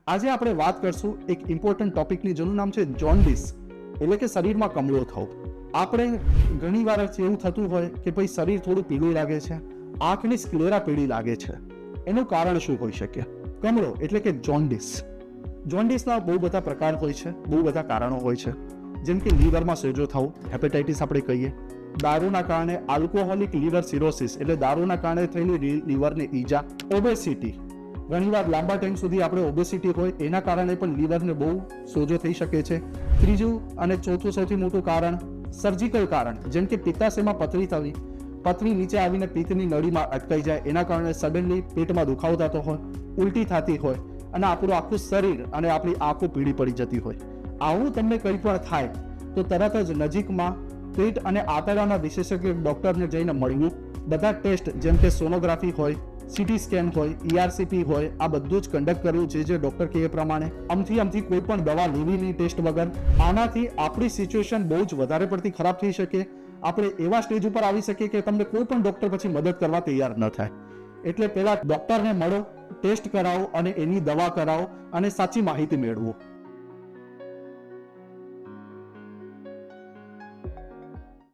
આજે આપણે વાત કરશું એક ઇમ્પોર્ટન્ટ ટોપિકની, જેનું નામ છે જોન્ડિસ, એટલે કે શરીરમાં કમળો થવો. આપણે ઘણીવાર એવું થતું હોય કે ભાઈ શરીર થોડું પીળું લાગે છે, આંખની સ્ક્લેરા પીળી લાગે છે. એનું કારણ શું હોઈ શકે? કમળો એટલે કે જોન્ડિસ. જોન્ડિસના બહુ બધા પ્રકાર હોય છે, બહુ બધા કારણો હોય છે, જેમ કે લીવરમાં સોજો થવું, હેપેટાઇટિસ આપણે કહીએ, દારૂના કારણે આલ્કોહોલિક લીવર સિરોસિસ એટલે દારૂના કારણે થયેલી લીવરની ઈજા, ઓબેસિટી, ઘણીવાર લાંબા ટાઈમ સુધી આપણે ઓબેસિટી હોય એના કારણે પણ લીવરને બહુ સોજો થઈ શકે છે. ત્રીજું અને ચોથું સૌથી મોટું કારણ સર્જિકલ કારણ, જેમ કે પિત્તાશયમાં પથરી થવી, પથરી નીચે આવીને પિત્તની નળીમાં અટકાઈ જાય, એના કારણે સડનલી પેટમાં દુખાવો થતો હોય, ઉલટી થતી હોય અને આપણું આખું શરીર અને આપણી આંખો પીળી પડી જતી હોય. આવું તમને કંઈ પણ થાય તો તરત જ નજીકમાં પેટ અને આંતરડાના વિશેષજ્ઞ ડોક્ટરને જઈને મળવું. બધા ટેસ્ટ જેમ કે સોનોગ્રાફી હોય, સીટી સ્કેન હોય, ERCP હોય, આ બધું જ કન્ડક્ટ કરવું જે ડોક્ટર કહે એ પ્રમાણે. અમથી કોઈ પણ દવા લેવી નહીં ટેસ્ટ વગર. આનાથી આપણી સિચ્યુએશન બહુ જ વધારે પડતી ખરાબ થઈ શકે. આપણે એવા સ્ટેજ ઉપર આવી શકીએ કે તમને કોઈ પણ ડોક્ટર પછી મદદ કરવા તૈયાર ન થાય. એટલે પહેલા ડોક્ટરને મળો, ટેસ્ટ કરાવો અને એની દવા કરાવો અને સાચી માહિતી મેળવો.